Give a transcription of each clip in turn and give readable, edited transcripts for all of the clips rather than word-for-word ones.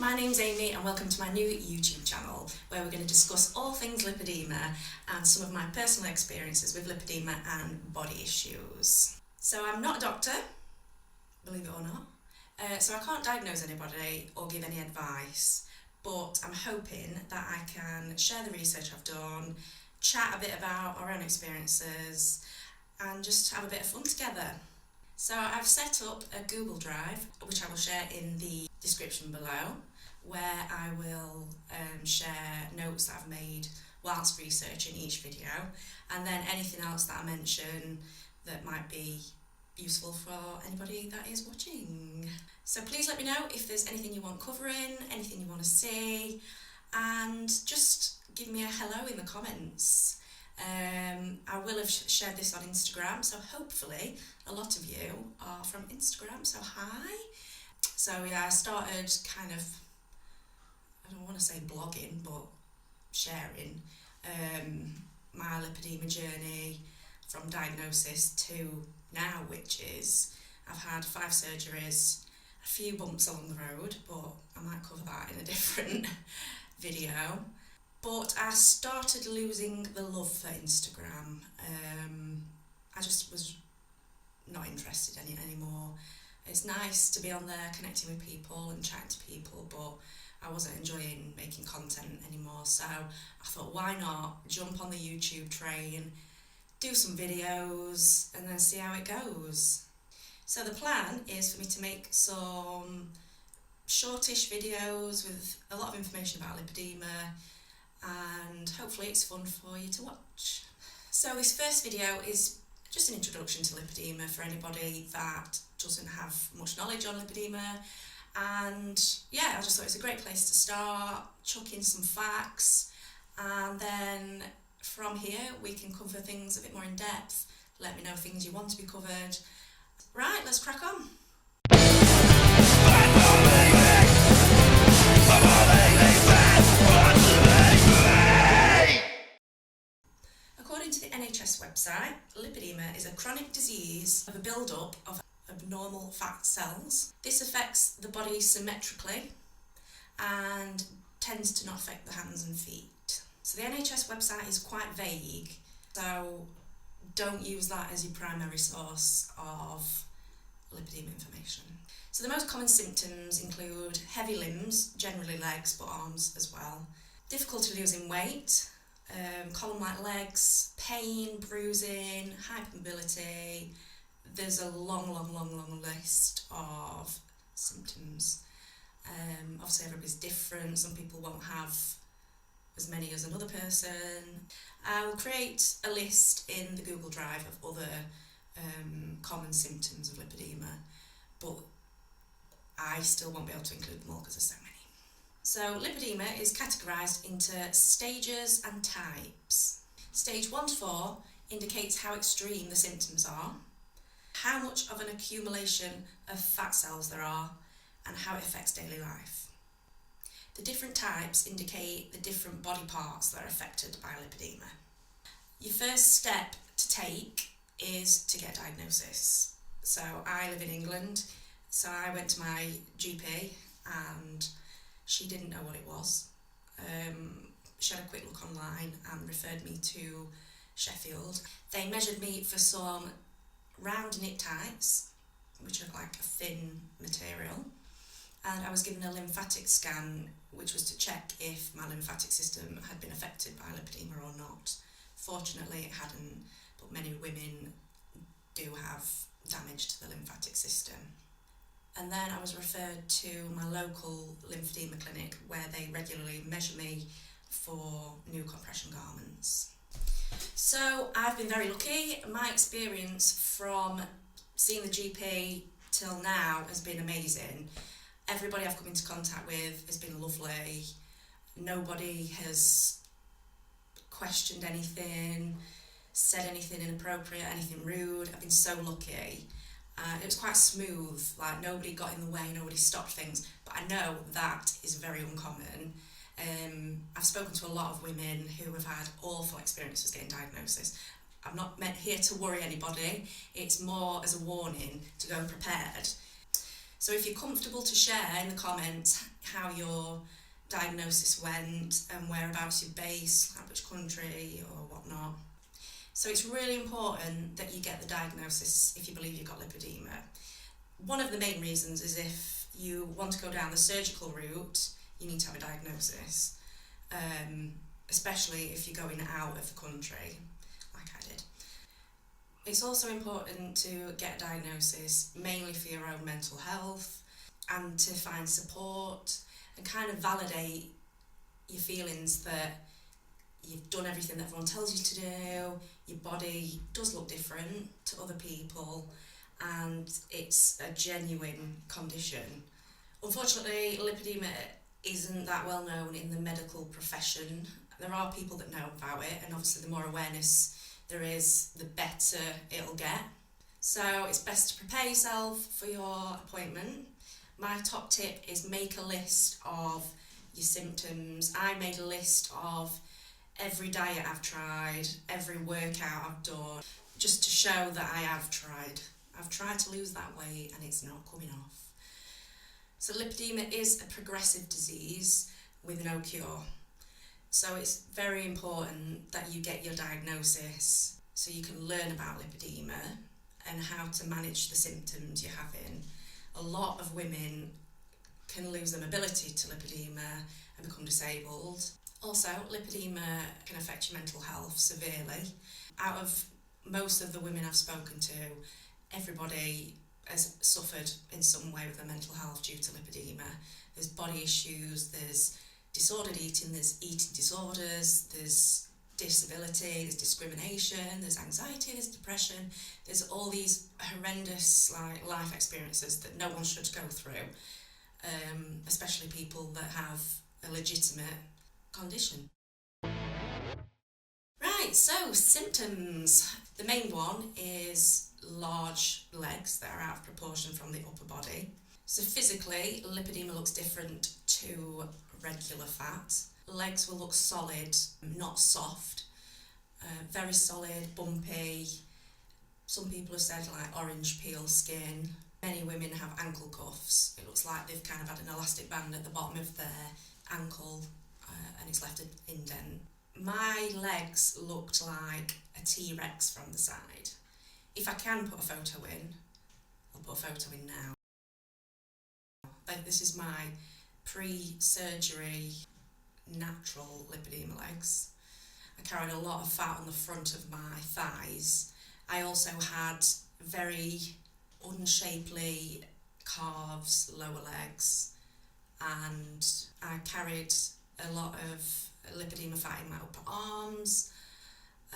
my name's Amy and welcome to my new YouTube channel where we're going to discuss all things lipedema and some of my personal experiences with lipedema and body issues. So I'm not a doctor, believe it or not, so I can't diagnose anybody or give any advice, but I'm hoping that I can share the research I've done, chat a bit about our own experiences and just have a bit of fun together. So I've set up a Google Drive, which I will share in the description below, where I will share notes that I've made whilst researching each video, and then anything else that I mention that might be useful for anybody that is watching. So please let me know if there's anything you want covering, anything you want to see, and just give me a hello in the comments. I will have shared this on Instagram, so hopefully a lot of you are from Instagram, so hi. So yeah, I started kind of, I don't want to say blogging, but sharing my lipedema journey from diagnosis to now, which is I've had 5 surgeries, a few bumps along the road, but I might cover that in a different video. But I started losing the love for Instagram. I just was not interested in it anymore. It's nice to be on there connecting with people and chatting to people, but I wasn't enjoying making content anymore. So I thought, why not jump on the YouTube train, do some videos and then see how it goes. So the plan is for me to make some shortish videos with a lot of information about lipedema, and hopefully it's fun for you to watch. So this first video is just an introduction to lipedema for anybody that doesn't have much knowledge on lipedema, and yeah, I just thought it's a great place to start, chuck in some facts, and then from here we can cover things a bit more in depth. Let me know things you want to be covered. Right, let's crack on. According to the NHS website, lipedema is a chronic disease of a build-up of abnormal fat cells. This affects the body symmetrically and tends to not affect the hands and feet. So the NHS website is quite vague, so don't use that as your primary source of lipedema information. So the most common symptoms include heavy limbs, generally legs but arms as well, difficulty losing weight, column-like legs, pain, bruising, hypermobility. There's a long list of symptoms. Obviously everybody's different, some people won't have as many as another person. I'll create a list in the Google Drive of other common symptoms of lipedema, but I still won't be able to include them all because there's so many. So lipedema is categorised into stages and types. Stage 1 to 4 indicates how extreme the symptoms are, how much of an accumulation of fat cells there are, and how it affects daily life. The different types indicate the different body parts that are affected by lipedema. Your first step to take is to get diagnosis. So I live in England, so I went to my GP and she didn't know what it was. She had a quick look online and referred me to Sheffield. They measured me for some round knit tights, which are like a thin material, and I was given a lymphatic scan, which was to check if my lymphatic system had been affected by lipedema or not. Fortunately it hadn't, but many women do have damage to the lymphatic system. And then I was referred to my local lymphedema clinic where they regularly measure me for new compression garments. So I've been very lucky. My experience from seeing the GP till now has been amazing. Everybody I've come into contact with has been lovely. Nobody has questioned anything, said anything inappropriate, anything rude. I've been so lucky. It was quite smooth, like nobody got in the way, nobody stopped things, but I know that is very uncommon. I've spoken to a lot of women who have had awful experiences getting diagnosis. I'm not meant here to worry anybody, it's more as a warning to go prepared. So if you're comfortable to share in the comments how your diagnosis went and whereabouts you're based, like which country or whatnot. So it's really important that you get the diagnosis if you believe you've got lipedema. One of the main reasons is if you want to go down the surgical route, you need to have a diagnosis, especially if you're going out of the country, like I did. It's also important to get a diagnosis, mainly for your own mental health, and to find support and kind of validate your feelings that you've done everything that everyone tells you to do, your body does look different to other people, and it's a genuine condition. Unfortunately, lipedema isn't that well known in the medical profession. There are people that know about it, and obviously the more awareness there is, the better it'll get. So it's best to prepare yourself for your appointment. My top tip is make a list of your symptoms. I made a list of every diet I've tried, every workout I've done, just to show that I have tried. I've tried to lose that weight and it's not coming off. So lipedema is a progressive disease with no cure. So it's very important that you get your diagnosis so you can learn about lipedema and how to manage the symptoms you're having. A lot of women can lose their mobility to lipedema and become disabled. Also, lipedema can affect your mental health severely. Out of most of the women I've spoken to, everybody has suffered in some way with their mental health due to lipedema. There's body issues, there's disordered eating, there's eating disorders, there's disability, there's discrimination, there's anxiety, there's depression, there's all these horrendous life experiences that no one should go through, especially people that have a legitimate condition. Right, so symptoms. The main one is large legs that are out of proportion from the upper body. So physically, lipedema looks different to regular fat. Legs will look solid, not soft, very solid, bumpy. Some people have said like orange peel skin. Many women have ankle cuffs. It looks like they've kind of had an elastic band at the bottom of their ankle and it's left an indent. My legs looked like a T-Rex from the side. If I can put a photo in, I'll put a photo in now. Like, this is my pre-surgery natural lipedema legs. I carried a lot of fat on the front of my thighs. I also had very unshapely calves, lower legs, and I carried a lot of lipedema fat in my upper arms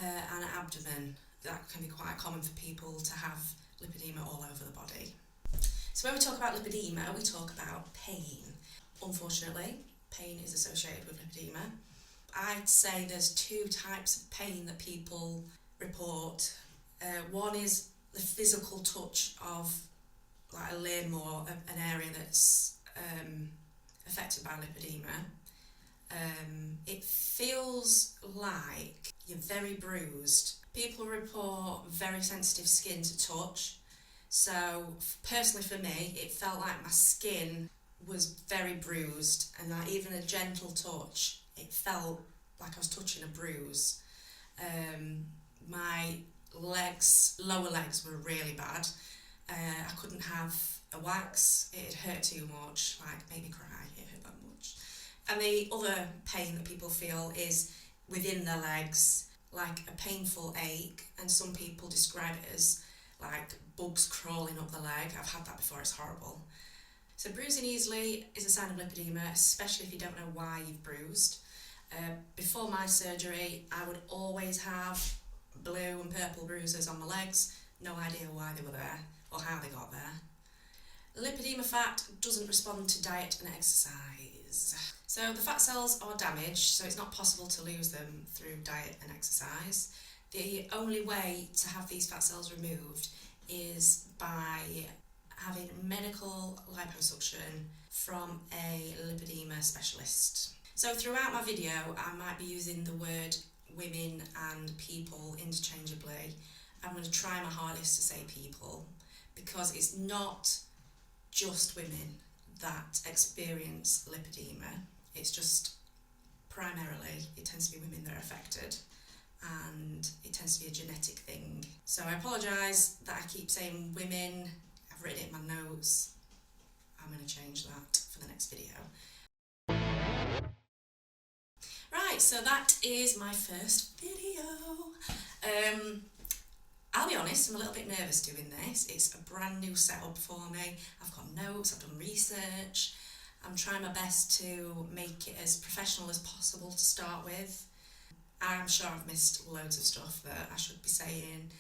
and abdomen. That can be quite common for people to have lipedema all over the body. So when we talk about lipedema, we talk about pain. Unfortunately, pain is associated with lipedema. I'd say there's two types of pain that people report. One is the physical touch of like a limb or an area that's affected by lipedema. It feels like you're very bruised. People report very sensitive skin to touch. So personally for me, it felt like my skin was very bruised, and like even a gentle touch, it felt like I was touching a bruise. My legs, lower legs were really bad. I couldn't have a wax. It hurt too much, like made me cry. It hurt that much. And the other pain that people feel is within their legs, like a painful ache, and some people describe it as like bugs crawling up the leg. I've had that before, it's horrible. So bruising easily is a sign of lipedema, especially if you don't know why you've bruised. Before my surgery, I would always have blue and purple bruises on my legs, no idea why they were there or how they got there. Lipedema fat doesn't respond to diet and exercise. So the fat cells are damaged, so it's not possible to lose them through diet and exercise. The only way to have these fat cells removed is by having medical liposuction from a lipedema specialist. So throughout my video, I might be using the word women and people interchangeably. I'm going to try my hardest to say people, because it's not just women that experience lipedema. It's just primarily, it tends to be women that are affected, and it tends to be a genetic thing. So I apologise that I keep saying women. I've written it in my notes. I'm going to change that for the next video. Right, so that is my first video. I'll be honest, I'm a little bit nervous doing this. It's a brand new setup for me. I've got notes, I've done research. I'm trying my best to make it as professional as possible to start with. I'm sure I've missed loads of stuff that I should be saying,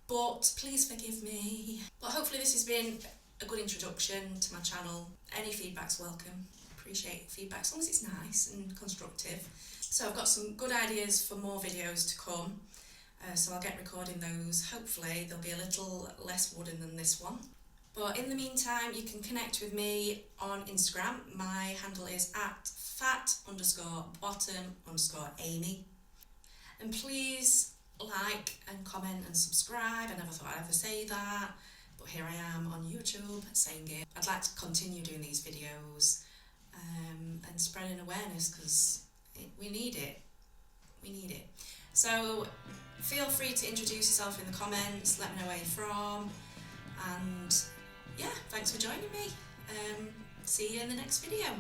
but please forgive me. But hopefully this has been a good introduction to my channel. Any feedback's welcome. Appreciate feedback as long as it's nice and constructive. So I've got some good ideas for more videos to come, so I'll get recording those. Hopefully they'll be a little less wooden than this one. But in the meantime, you can connect with me on Instagram. My handle is @fat_bottom_Amy. And please like and comment and subscribe. I never thought I'd ever say that, but here I am on YouTube saying it. I'd like to continue doing these videos and spreading awareness, because we need it. We need it. So feel free to introduce yourself in the comments, let me know where you're from, and yeah, thanks for joining me. See you in the next video.